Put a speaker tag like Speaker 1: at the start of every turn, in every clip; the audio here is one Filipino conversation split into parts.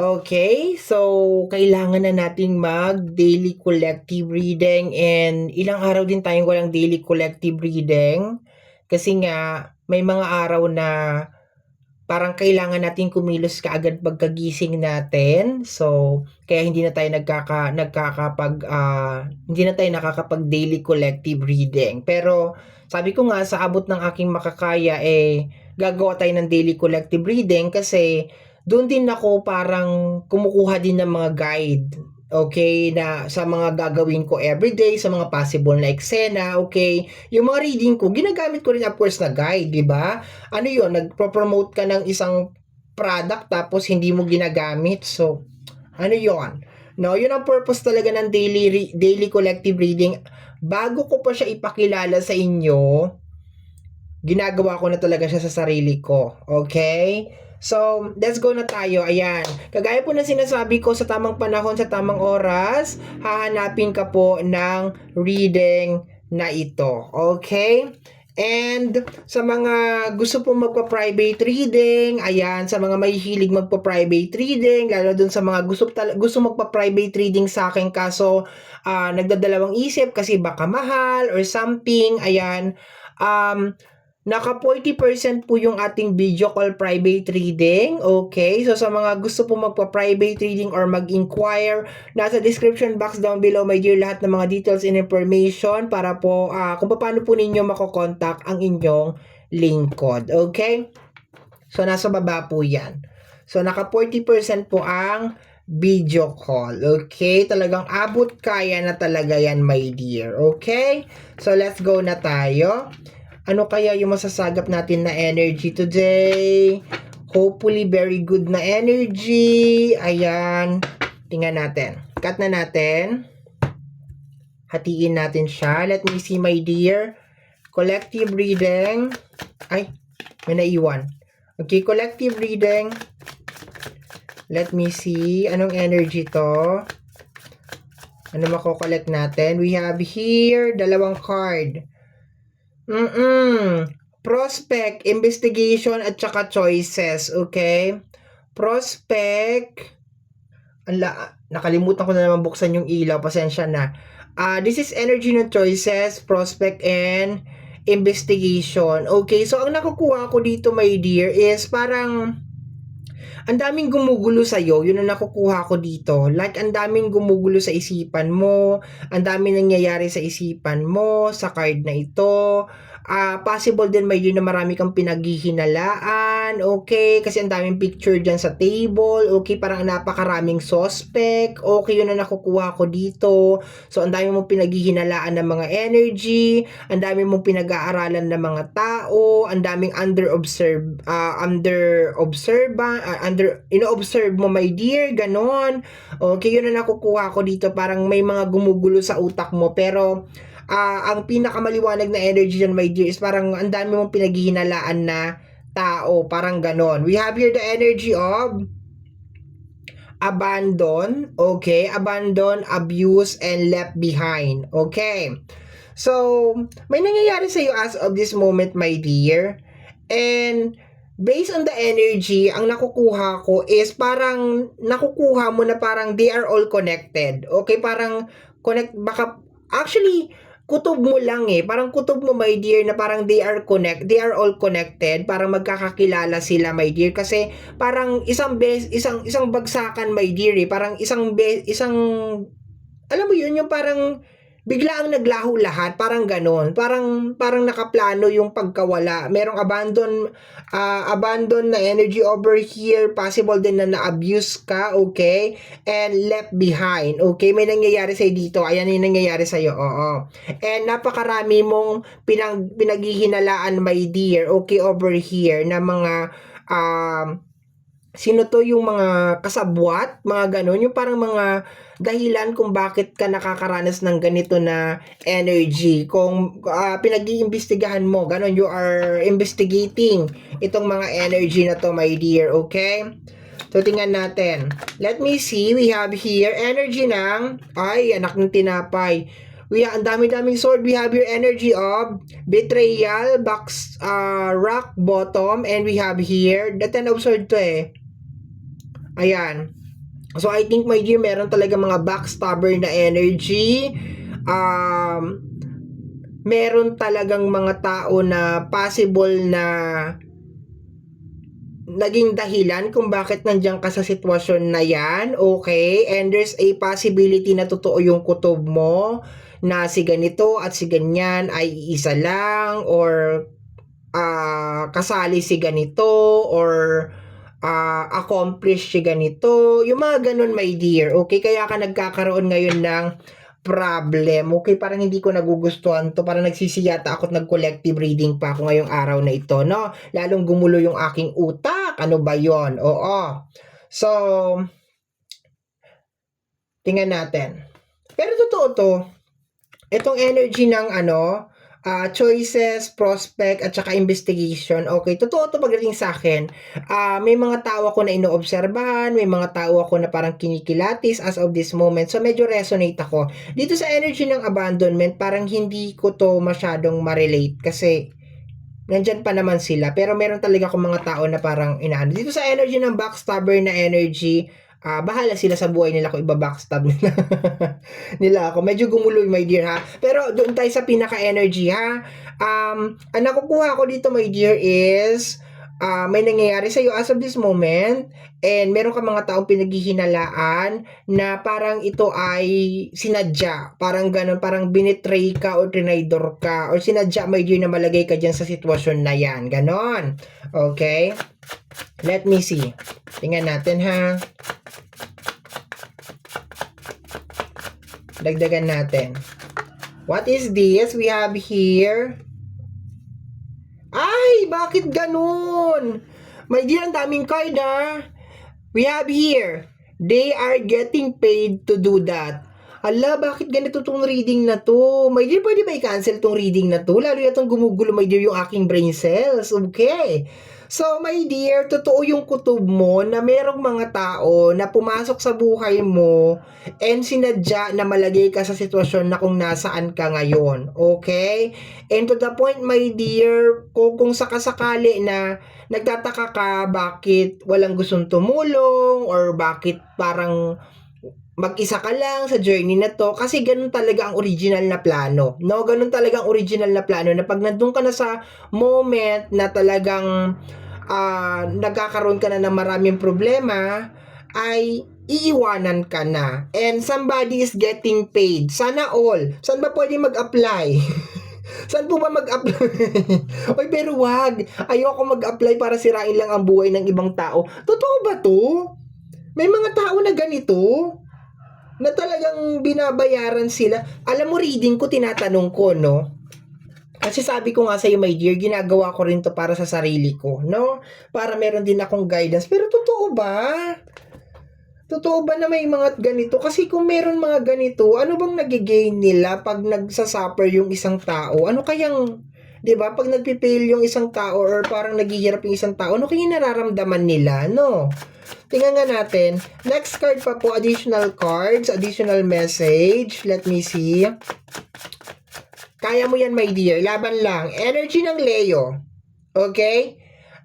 Speaker 1: Okay, so kailangan na nating mag-daily collective reading and ilang araw din tayong walang daily collective reading kasi nga may mga araw na parang kailangan nating kumilos kaagad pagkagising natin. So, kaya hindi na tayo nakakapag-daily collective reading. Pero sabi ko nga sa abot ng aking makakaya gagawa tayo ng daily collective reading kasi doon din ako parang kumukuha din ng mga guide. Okay, na sa mga gagawin ko everyday, sa mga possible na eksena, okay? Yung mga reading ko, ginagamit ko rin of course na guide, di ba? Ano yun, nagpo-promote ka ng isang product tapos hindi mo ginagamit. So, ano yun? No, yun ang purpose talaga ng daily collective reading. Bago ko pa siya ipakilala sa inyo, ginagawa ko na talaga siya sa sarili ko. Okay? So, let's go na tayo. Ayan. Kagaya po ng sinasabi ko, sa tamang panahon, sa tamang oras, hahanapin ka po ng reading na ito. Okay? And sa mga gusto pong magpa-private reading, ayan, sa mga mahihilig magpa-private reading, lalo dun sa mga gusto magpa-private reading sa akin kaso nagdadalawang isip kasi baka mahal or something, ayan, naka 40% po yung ating video call private reading. Okay? So, sa mga gusto po magpa-private reading or mag-inquire, nasa description box down below, my dear, lahat ng mga details and information para po kung paano po ninyo makokontak ang inyong lingkod. Okay? So, nasa baba po yan. So, naka 40% po ang video call. Okay? Talagang abot kaya na talaga yan, my dear. Okay? So, let's go na tayo. Ano kaya yung masasagap natin na energy today? Hopefully, very good na energy. Ayan. Tingnan natin. Cut na natin. Hatiin natin siya. Let me see, my dear. Collective reading. Ay, may naiwan. Okay, collective reading. Let me see. Anong energy to? Ano mako-collect natin? We have here, dalawang card. Prospect, investigation, at saka choices. Okay? Prospect. Nakalimutan ko na naman buksan yung ilaw. Pasensya na. This is energy ng choices, prospect, and investigation. Okay? So, ang nakukuha ko dito, my dear, is parang ang daming gumugulo sa'yo. Yun ang nakukuha ko dito. Like, ang daming gumugulo sa isipan mo. Ang daming nangyayari sa isipan mo, sa card na ito. Possible din may yun na marami kang pinaghihinalaan. Okay? Kasi ang daming picture dyan sa table. Okay? Parang napakaraming suspect. Okay, yun ang nakukuha ko dito. So, ang dami mong pinaghihinalaan ng mga energy. Ang dami mong pinag-aaralan ng mga tao. Ang daming ino-observe mo, my dear, ganon. Okay, yun na nakukuha ko dito. Parang may mga gumugulo sa utak mo. Pero, ang pinakamaliwanag na energy dyan, my dear, is parang ang dami mong pinaghihinalaan na tao. Parang ganon. We have here the energy of abandon. Okay, abandon, abuse, and left behind. Okay. So, may nangyayari sa iyo as of this moment, my dear. And based on the energy, ang nakukuha ko is parang nakukuha mo na parang they are all connected. Okay, parang baka actually kutob mo lang parang kutob mo, my dear, na parang they are all connected, parang magkakakilala sila, my dear, kasi parang isang bagsakan, my dear, parang isang alam mo yun, yung parang bigla ang naglaho lahat, parang ganon. Parang nakaplano yung pagkawala. Merong abandon na energy over here. Possible din na na-abuse ka, okay? And left behind, okay? May nangyayari sa'yo dito. Ayan yung nangyayari sa'yo, oo. And napakarami mong pinaghihinalaan, my dear, okay, over here, na mga sino to, yung mga kasabwat, mga ganon, yung parang mga dahilan kung bakit ka nakakaranas ng ganito na energy. Kung pinag-iimbestigahan mo, ganon, you are investigating itong mga energy na to, my dear, okay? So, tingnan natin. Let me see, we have here energy ng, ay, anak ng tinapay. Ang dami-daming sword. We have your energy of betrayal, rock bottom, and we have here, the 10 of sword to Ayan. So, I think, my dear, meron talaga mga backstabber na energy. Meron talagang mga tao na possible na naging dahilan kung bakit nandiyan ka sa sitwasyon na yan, okay? And there's a possibility na totoo yung kutob mo, na si ganito at si ganyan ay isa lang, or kasali si ganito, or accomplished si ganito. Yung mga ganun, my dear, okay? Kaya ka nagkakaroon ngayon ng problem, okay? Parang hindi ko nagugustuhan to, parang nagsisiyata ako at nag-collective reading pa ako ngayong araw na ito, no? Lalong gumulo yung aking utak, ano ba yon? Oo. So, tingnan natin. Pero totoo to, itong energy ng choices, prospect, at saka investigation. Okay, totoo to pagdating sa akin. May mga tao ako na inoobserbahan, may mga tao ako na parang kinikilatis as of this moment. So, medyo resonate ako. Dito sa energy ng abandonment, parang hindi ko to masyadong ma-relate kasi nandyan pa naman sila. Pero meron talaga akong mga tao na parang inaano. Dito sa energy ng backstabber na energy, bahala sila sa buhay nila kung iba-backstab nila. nila ako. Medyo gumulo, my dear, ha? Pero doon tayo sa pinaka-energy, ha? Ang nakukuha ko dito, my dear, is may nangyayari sa iyo as of this moment, and meron ka mga taong pinaghihinalaan na parang ito ay sinadya, parang ganun, parang binitray ka o trinaydor ka, or sinadya, my dear, na malagay ka dyan sa sitwasyon na yan, ganon. Okay, let me see, tingnan natin, ha? Dagdagan natin. What is this we have here? Ay, bakit ganun? My dear, ang daming card, ha? We have here, they are getting paid to do that. Ala, bakit ganito tong reading na to? My dear, pwede ba i-cancel tong reading na to? Lalo yatong gumugulo, my dear, yung aking brain cells. Okay. So, my dear, totoo yung kutob mo na merong mga tao na pumasok sa buhay mo and sinadya na malagay ka sa sitwasyon na kung nasaan ka ngayon. Okay? And to the point, my dear, kung sakasakali na nagtataka ka bakit walang gustong tumulong, or bakit parang mag-isa ka lang sa journey na to, kasi ganun talaga ang original na plano, no? Ganun talaga ang original na plano, na pag nandun ka na sa moment na talagang nagkakaroon ka na ng maraming problema, ay iiwanan ka na. And somebody is getting paid. Sana all. Saan ba pwede mag-apply? Saan po ba mag-apply? Oy, pero wag. Ayoko mag-apply para sirain lang ang buhay ng ibang tao. Totoo ba to? May mga tao na ganito? Na talagang binabayaran sila. Alam mo, reading ko, tinatanong ko, no? Kasi sabi ko nga sa'yo, my dear, ginagawa ko rin to para sa sarili ko, no? Para meron din akong guidance. Pero totoo ba? Totoo ba na may mga ganito? Kasi kung meron mga ganito, ano bang nagigain nila pag nagsasuffer yung isang tao? Ano kayang, 'di ba? Pag nagpipail yung isang tao, or parang naghihirap yung isang tao, ano kayang nararamdaman nila, no? Tingnan nga natin. Next card pa po, additional cards, additional message. Let me see. Kaya mo yan, my dear. Laban lang. Energy ng Leo. Okay?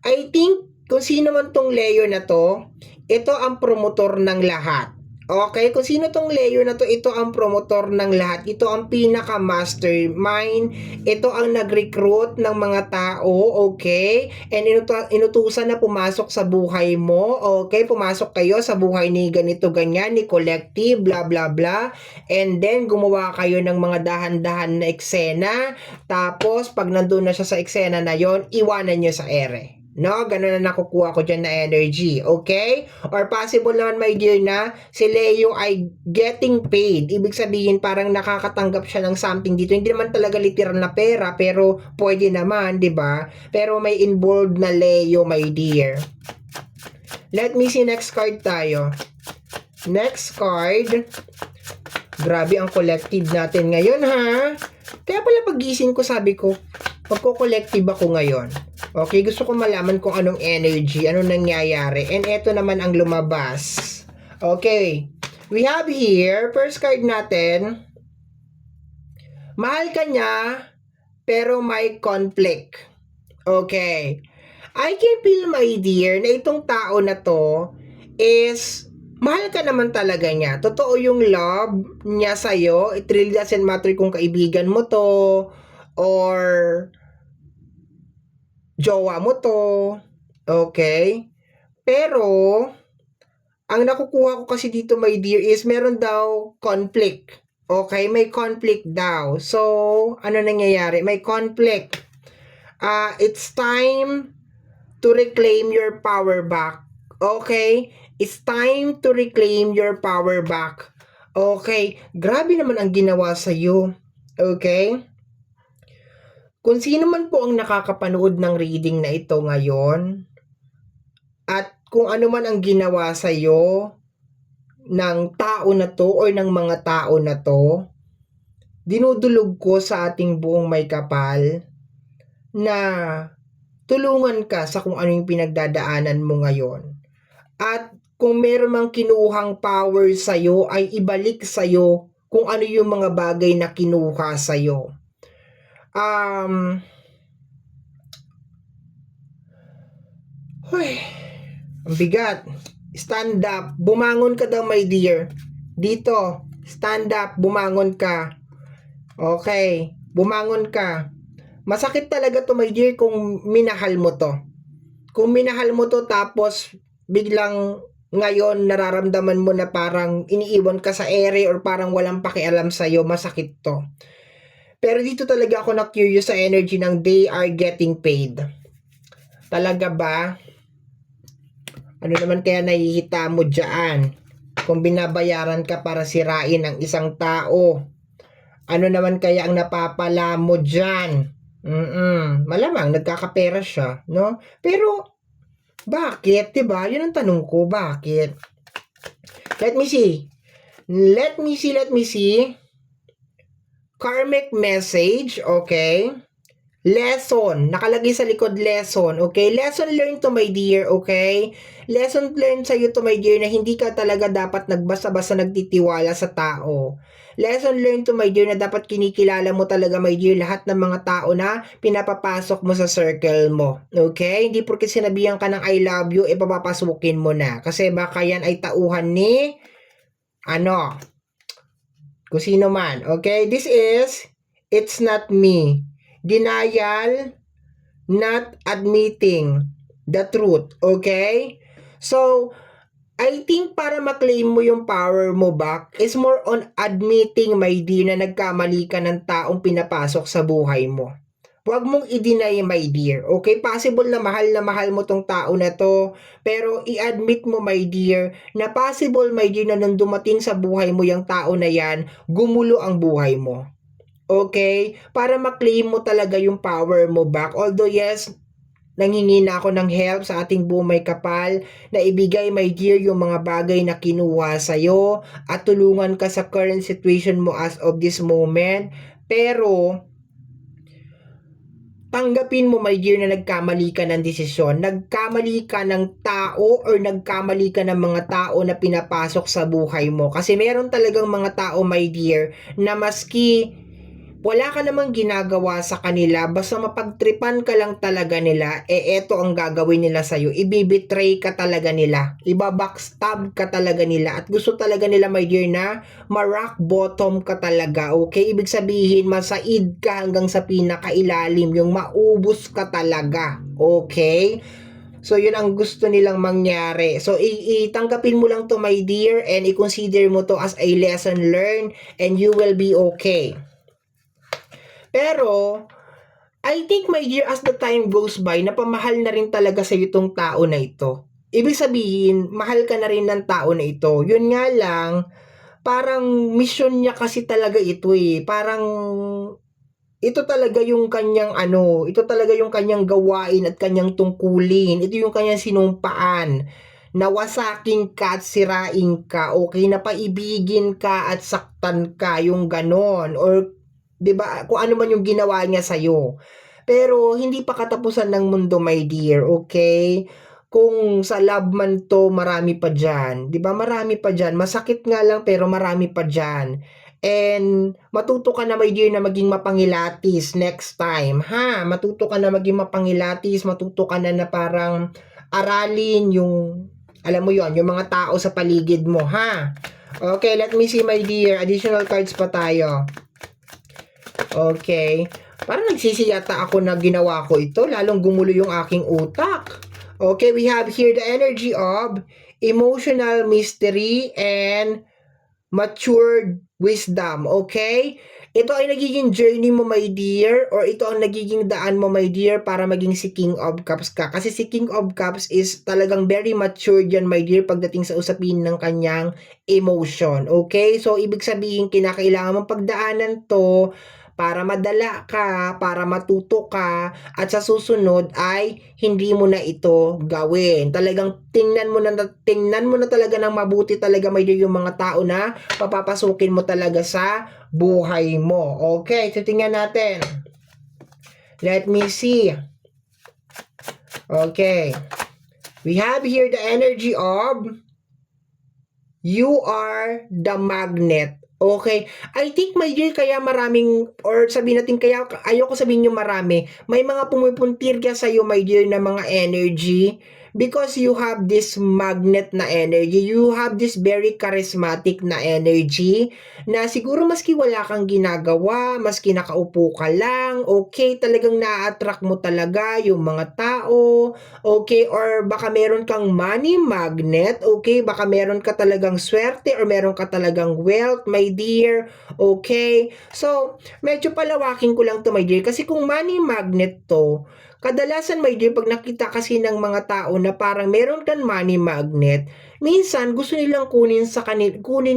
Speaker 1: I think, kung sino man tong Leo na to, ito ang promotor ng lahat. Okay? Kung sino tong Leo na to, ito ang promotor ng lahat. Ito ang pinaka-mastermind. Ito ang nag-recruit ng mga tao. Okay? And inutusan na pumasok sa buhay mo. Okay? Pumasok kayo sa buhay ni ganito, ganyan, ni collective, blah, blah, blah. And then, gumawa kayo ng mga dahan-dahan na eksena. Tapos, pag nandun na siya sa eksena na yon, iwanan nyo sa ere. No, ganun na nakukuha ko dyan na energy. Okay? Or possible naman, my dear, na si Leo ay getting paid. Ibig sabihin, parang nakakatanggap siya ng something dito. Hindi naman talaga literal na pera, pero pwede naman, di ba? Pero may involved na Leo, my dear. Let me see, next card tayo. Next card. Grabe ang collective natin ngayon, ha? Kaya pala pagising ko, sabi ko, magko-collective ako ngayon. Okay, gusto ko malaman kung anong energy, anong nangyayari. And eto naman ang lumabas. Okay, we have here, first card natin, mahal ka niya, pero may conflict. Okay, I can feel, my dear, na itong tao na to is mahal ka naman talaga niya. Totoo yung love niya sa'yo. It really doesn't matter kung kaibigan mo to or jowa mo to. Okay? Pero, ang nakukuha ko kasi dito, my dear, is meron daw conflict. Okay? May conflict daw. So, ano nangyayari? May conflict. It's time to reclaim your power back. Okay? It's time to reclaim your power back. Okay? Grabe naman ang ginawa sa'yo. Okay? Kung sino man po ang nakakapanood ng reading na ito ngayon, at kung ano man ang ginawa sa'yo ng tao na to or ng mga tao na to, dinudulog ko sa ating buong may kapal na tulungan ka sa kung ano yung pinagdadaanan mo ngayon. At kung meron mang kinuhang power sa'yo, ay ibalik sa'yo kung ano yung mga bagay na kinuha sa'yo. Ang bigat. Stand up. Bumangon ka daw, my dear. Dito. Stand up. Bumangon ka. Okay. Bumangon ka. Masakit talaga to, my dear, kung minahal mo to. Kung minahal mo to tapos biglang ngayon nararamdaman mo na parang iniiwan ka sa ere or parang walang pakialam sa'yo, masakit to. Pero dito talaga ako na-curious sa energy ng they are getting paid. Talaga ba? Ano naman kaya nahihita mo dyan? Kung binabayaran ka para sirain ang isang tao, ano naman kaya ang napapala mo dyan? Malamang nagkakapera siya, no? Pero, bakit? Diba? Yun ang tanong ko, bakit? Let me see. Karmic message, okay? Lesson, nakalagay sa likod lesson, okay? Lesson learned to, my dear, okay? Lesson learned sa'yo to, my dear, na hindi ka talaga dapat nagbasa-basa nagtitiwala sa tao. Lesson learned to, my dear, na dapat kinikilala mo talaga, my dear, lahat ng mga tao na pinapapasok mo sa circle mo, okay? Hindi porque sinabihan ka ng I love you, papapasukin mo na. Kasi baka yan ay tauhan ni, kung sino man, okay? This is, it's not me. Denial, not admitting the truth, okay? So, I think para maklaim mo yung power mo back is more on admitting, my dear, na nagkamali ka ng taong pinapasok sa buhay mo. Huwag mong i-deny, my dear, okay? Possible na mahal mo tong tao na to, pero i-admit mo, my dear, na possible, my dear, na nung dumating sa buhay mo yung tao na yan, gumulo ang buhay mo. Okay? Para maklaim mo talaga yung power mo back. Although yes, nanghingi na ako ng help sa ating buong may kapal na ibigay, my dear, yung mga bagay na kinuha sa'yo at tulungan ka sa current situation mo as of this moment. Pero, tanggapin mo, my dear, na nagkamali ka ng desisyon. Nagkamali ka ng tao or nagkamali ka ng mga tao na pinapasok sa buhay mo. Kasi meron talagang mga tao, my dear, na maski wala ka namang ginagawa sa kanila, basta mapagtripan ka lang talaga nila, eto ang gagawin nila sa'yo. Ibibetray ka talaga nila. Ibabackstab ka talaga nila. At gusto talaga nila, my dear, na ma-rock bottom ka talaga. Okay? Ibig sabihin, masaid ka hanggang sa pinakailalim. Yung maubos ka talaga. Okay? So, yun ang gusto nilang mangyari. So, itanggapin mo lang to, my dear, and i-consider mo to as a lesson learned, and you will be okay. Pero, I think, my dear, as the time goes by, napamahal na rin talaga sa itong tao na ito. Ibig sabihin, mahal ka na rin ng tao na ito. Yun nga lang, parang mission niya kasi talaga ito eh. Parang, ito talaga yung kanyang ito talaga yung kanyang gawain at kanyang tungkulin. Ito yung kanyang sinumpaan. Nawasakin ka at sirain ka, okay? Napaibigin ka at saktan ka, yung ganon. Or 'di ba? Kung ano man yung ginawa niya sa iyo. Pero hindi pa katapusan ng mundo, my dear, okay? Kung sa love man to, marami pa diyan. 'Di ba? Marami pa diyan. Masakit nga lang pero marami pa diyan. And matuto ka na, my dear, na maging mapangilatis next time, ha? Matuto ka na maging mapangilatis, matuto ka na parang aralin yung Alam mo yon, yung mga tao sa paligid mo, ha? Okay, let me see, my dear. Additional cards pa tayo. Okay. Parang nagsisiyata ako na ginawa ko ito. Lalong gumulo yung aking utak. Okay, we have here the energy of emotional mystery and matured wisdom. Okay? Ito ay nagiging journey mo, my dear, or ito ang nagiging daan mo, my dear, para maging si King of Cups ka. Kasi si King of Cups is talagang very matured yan, my dear, pagdating sa usapin ng kanyang emotion. Okay? So, ibig sabihin, kinakailangan mong pagdaanan to para madala ka, para matuto ka, at sa susunod ay hindi mo na ito gawin. Talagang tingnan mo na talaga ng mabuti talaga, may yung mga tao na papapasukin mo talaga sa buhay mo. Okay, so tingnan natin. Let me see. Okay. We have here the energy of you are the magnet. Okay. I think, my dear, kaya maraming, or sabihin natin, kaya ayoko sabihin nyo marami, may mga pumupuntir ka sa'yo, my dear, na mga energy because you have this magnet na energy. You have this very charismatic na energy na siguro maski wala kang ginagawa, maski nakaupo ka lang, okay, talagang na-attract mo talaga yung mga tao, okay, or baka meron kang money magnet, okay, baka meron ka talagang swerte or meron ka talagang wealth, my dear, okay. So, medyo palawakin ko lang to, my dear, kasi kung money magnet to, kadalasan, my dear, pag nakita kasi ng mga tao na parang meron kang money magnet, minsan gusto nilang kunin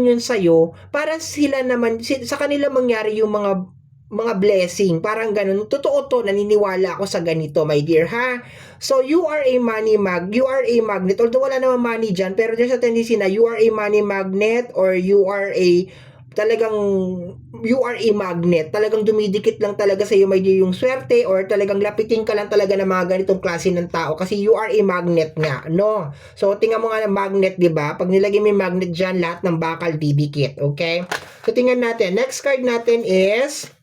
Speaker 1: yun sa'yo para sila naman, sa kanila mangyari yung mga blessing, parang ganun. Totoo to, naniniwala ako sa ganito, my dear, ha? So, you are a magnet, although wala naman money dyan, pero there's a tendency na you are a money magnet or you are a magnet. Talagang dumidikit lang talaga sa iyo, my dear, yung swerte, or talagang lapitin ka lang talaga ng mga ganitong klase ng tao kasi you are a magnet nga, no? So, tingnan mo nga ng magnet, di ba? Pag nilagay mo yung magnet dyan, lahat ng bakal didikit, okay? So, tingnan natin. Next card natin is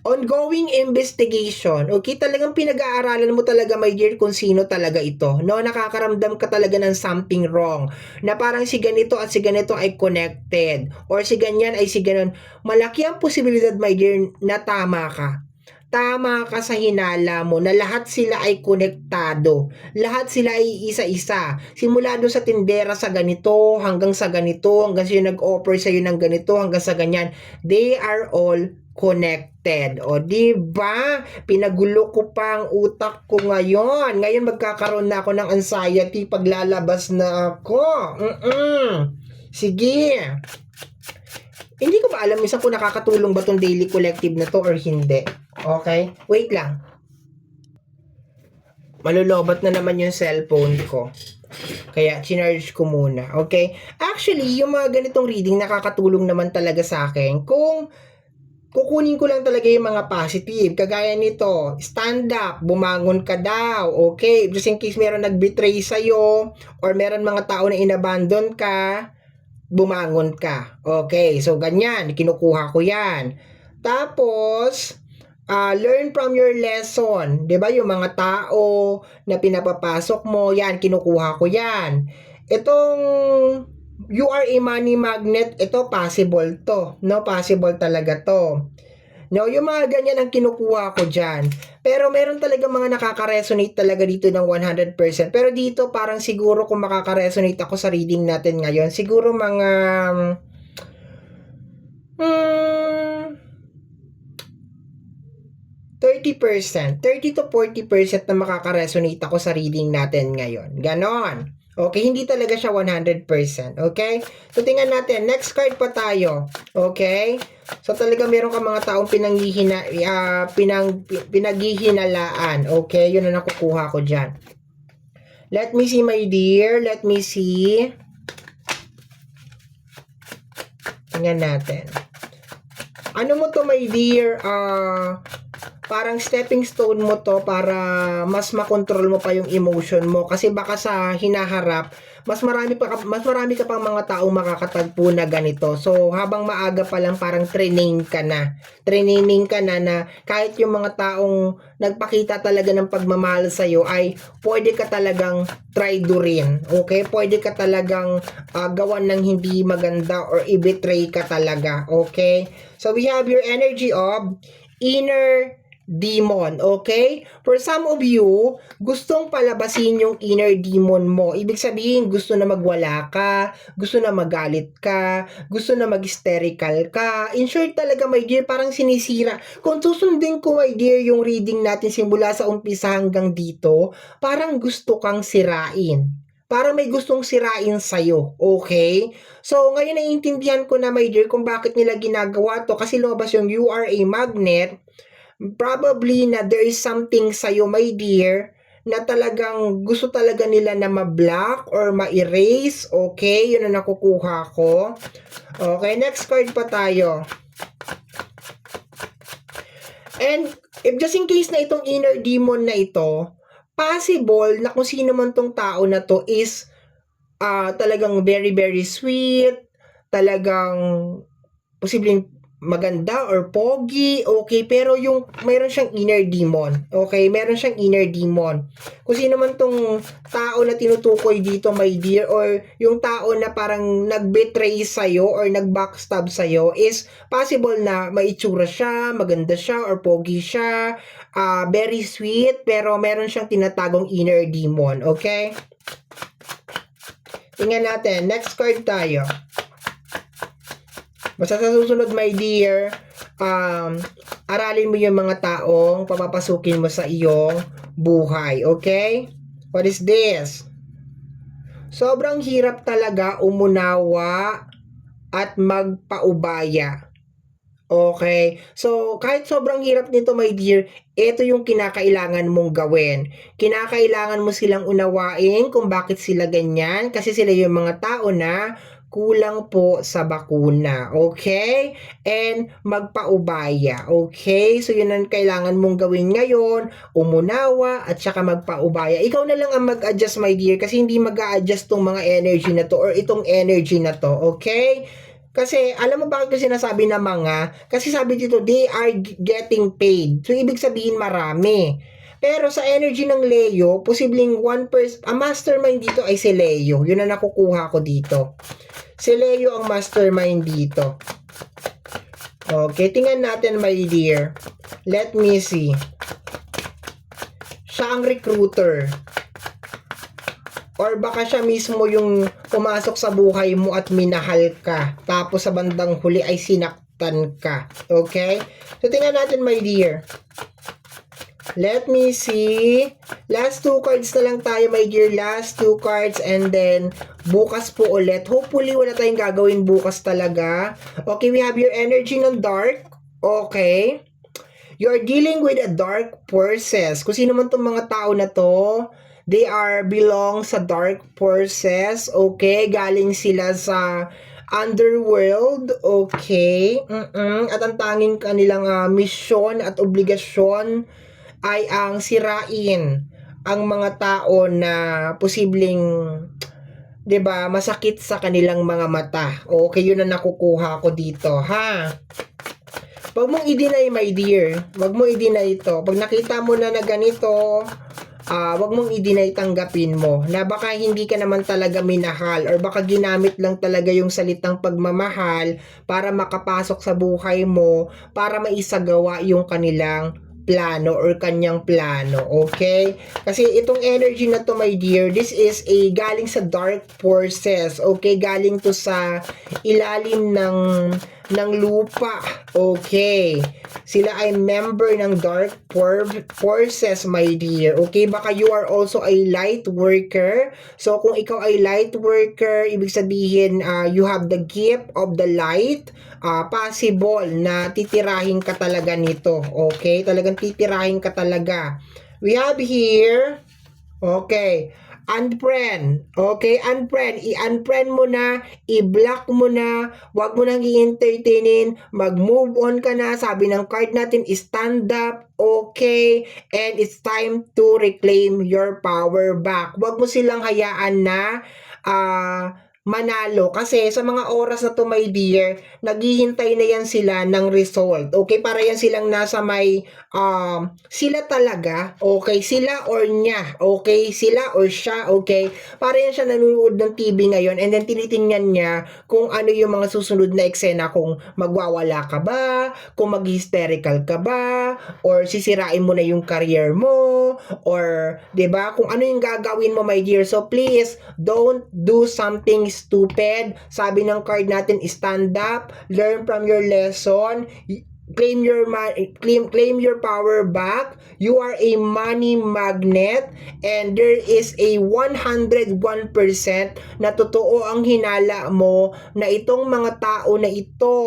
Speaker 1: ongoing investigation. Okay, talagang pinag-aaralan mo talaga, my dear, kung sino talaga ito. No, nakakaramdam ka talaga ng something wrong. Na parang si ganito at si ganito ay connected. Or si ganyan ay si ganon. Malaki ang posibilidad, my dear, na tama ka. Tama ka sa hinala mo na lahat sila ay konektado. Lahat sila ay isa-isa. Simula doon sa tindera sa ganito, hanggang sa ganito, hanggang siya nag-offer sa'yo ng ganito, hanggang sa ganyan. They are all connected. O, di ba? Pinagulo ko pa ang utak ko ngayon. Ngayon magkakaroon na ako ng anxiety pag lalabas na ako. Sige. Hindi ko pa alam minsan kung nakakatulong ba tong daily collective na to or hindi. Okay? Wait lang. Malulobat na naman yung cellphone ko. Kaya, chinarge ko muna. Okay? Actually, yung mga ganitong reading nakakatulong naman talaga sa akin kung kukunin ko lang talaga yung mga positive. Kagaya nito, stand up, bumangon ka daw, okay? Just in case meron nag-betray sa'yo, or meron mga tao na inabandon ka, bumangon ka. Okay, so ganyan, kinukuha ko yan. Tapos, learn from your lesson. 'Di ba yung mga tao na pinapapasok mo, yan, kinukuha ko yan. Itong you are a money magnet, ito possible to. No, possible talaga to. No, yung mga ganyan ang kinukuha ko dyan. Pero meron talaga mga nakaka-resonate talaga dito ng 100%. Pero dito parang siguro kung makaka-resonate ako sa reading natin ngayon, siguro mga 30%, 30 to 40% na makaka-resonate ako sa reading natin ngayon. Ganon. Okay, hindi talaga siya 100%. Okay? So, tingnan natin. Next card pa tayo. Okay? So, talaga meron ka mga taong pinaghihinalaan. Okay? Yun ang nakukuha ko dyan. Let me see, my dear. Let me see. Tingnan natin. Ano mo to, my dear? parang stepping stone mo to para mas makontrol mo pa yung emotion mo, kasi baka sa hinaharap mas marami ka pang mga taong makakatagpo na ganito. So habang maaga pa lang, parang training ka na kahit yung mga taong nagpakita talaga ng pagmamahal sa iyo ay pwede ka talagang traidorin. Okay, pwede ka talagang gawan ng hindi maganda or i-betray ka talaga. Okay, so we have your energy of inner demon, okay? For some of you, gustong palabasin yung inner demon mo. Ibig sabihin, gusto na magwala ka, gusto na magalit ka, gusto na mag-hysterical ka. In short talaga, my dear, parang sinisira. Kung susundin ko, my dear, yung reading natin simula sa umpisa hanggang dito, parang gusto kang sirain. Parang may gustong sirain sa'yo, okay? So, ngayon naiintindihan ko na, my dear, kung bakit nila ginagawa to. Kasi lumabas yung you are a magnet. Probably na there is something sa'yo, my dear, na talagang gusto talaga nila na ma-block or ma-erase. Okay, yun ang nakukuha ko. Okay, next card pa tayo. And if just in case na itong inner demon na ito, possible na kung sino man tong tao na to is talagang very very sweet, talagang posibleng maganda or pogi, okay, pero yung mayroon siyang inner demon, okay, meron siyang inner demon. Kung sino man tong tao na tinutukoy dito, my dear, or yung tao na parang nag-betray sa'yo or nag-backstab sa'yo, is possible na maitsura siya, maganda siya, or pogi siya, very sweet, pero meron siyang tinatagong inner demon, okay? Tingnan natin, next card tayo. Basta sa susunod, my dear, aralin mo yung mga taong papapasukin mo sa iyong buhay, okay? What is this? Sobrang hirap talaga umunawa at magpaubaya. Okay? So, kahit sobrang hirap nito, my dear, ito yung kinakailangan mong gawin. Kinakailangan mo silang unawain kung bakit sila ganyan, kasi sila yung mga tao na kulang po sa bakuna, okay? And magpaubaya, okay? So yun ang kailangan mong gawin ngayon, umunawa at saka magpaubaya. Ikaw na lang ang mag-adjust, my dear, kasi hindi mag-a-adjust tong mga energy na to or itong energy na to, okay? Kasi alam mo bakit ko sinasabi na mga? Kasi sabi dito, they are getting paid. So ibig sabihin marami. Pero sa energy ng Leo, posibleng ang mastermind dito ay si Leo. Yun ang nakukuha ko dito. Si Leo ang mastermind dito. Okay, tingnan natin, my dear. Let me see. Siya ang recruiter. Or baka siya mismo yung pumasok sa buhay mo at minahal ka. Tapos sa bandang huli ay sinaktan ka. Okay? So, tingnan natin, my dear. Let me see. Last two cards na lang tayo, my dear. Last two cards and then bukas po ulit. Hopefully, wala tayong gagawin bukas talaga. Okay, we have your energy ng dark. Okay. You're dealing with a dark forces. Kung sino man tong mga tao na to, they belong sa dark forces. Okay, galing sila sa underworld. Okay. At ang tanging kanilang mission at obligasyon ay ang sirain ang mga tao na posibleng, 'di ba, masakit sa kanilang mga mata. Okay, yun ang nakukuha ko dito, ha? Wag mong i-deny, my dear. Wag mo i-deny ito. Pag nakita mo na ganito, wag mong i-deny, tanggapin mo na baka hindi ka naman talaga minahal or baka ginamit lang talaga yung salitang pagmamahal para makapasok sa buhay mo para maisagawa yung kanilang plano or kanyang plano, okay? Kasi itong energy na to, my dear, this is galing sa dark forces, okay? Galing to sa ilalim ng lupa, okay? Sila ay member ng dark forces, my dear, okay? Baka you are also a light worker. So kung ikaw ay light worker, ibig sabihin you have the gift of the light. Possible na titirahin ka talaga nito, okay? Talagang titirahin ka talaga. We have here, okay, unfriend. Okay, unfriend. I-unfriend mo na, i-block mo na, wag mo nang i-entertainin, mag-move on ka na. Sabi ng card natin, stand up, okay, and it's time to reclaim your power back. Wag mo silang hayaan na manalo kasi sa mga oras na to, my dear, naghihintay na yan sila ng result. Okay, para yan silang nasa may sila talaga, okay, sila or niya, okay, sila or siya, okay, para yan siya nanonood ng TV ngayon and then tinitingnan niya kung ano yung mga susunod na eksena, kung magwawala ka ba, kung mag-hysterical ka ba, or sisirain mo na yung career mo, or 'di ba, kung ano yung gagawin mo, my dear. So please don't do something stupid. Sabi ng card natin, stand up, learn from your lesson, claim your power back. You are a money magnet and there is a 101% na totoo ang hinala mo na itong mga tao na ito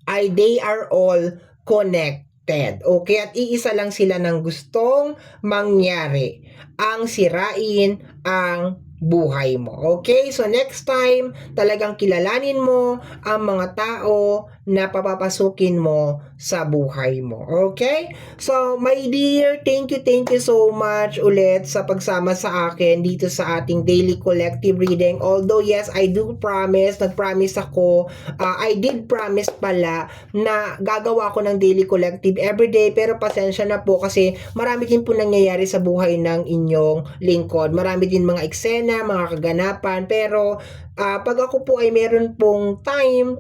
Speaker 1: ay they are all connected. Okay? At iisa lang sila ng gustong mangyari. Ang sirain ang buhay mo. Okay? So next time, talagang kilalanin mo ang mga tao na papapasukin mo sa buhay mo. Okay? So, my dear, thank you so much ulit sa pagsama sa akin dito sa ating daily collective reading. Although, yes, I do promise, nag-promise ako, I did promise pala na gagawa ko ng daily collective everyday, pero pasensya na po kasi marami din po nangyayari sa buhay ng inyong lingkod. Marami din mga eksena, mga kaganapan, pero pag ako po ay meron pong time,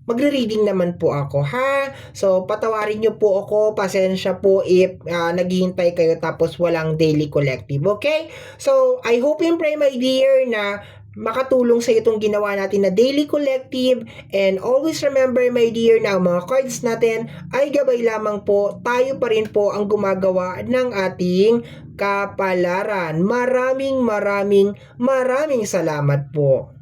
Speaker 1: magre-reading naman po ako, ha? So, patawarin nyo po ako, pasensya po if naghihintay kayo tapos walang daily collective, okay? So, I hope and pray, my dear, na makatulong sa itong ginawa natin na daily collective, and always remember, my dear, na ang mga cards natin ay gabay lamang po. Tayo pa rin po ang gumagawa ng ating kapalaran. Maraming salamat po.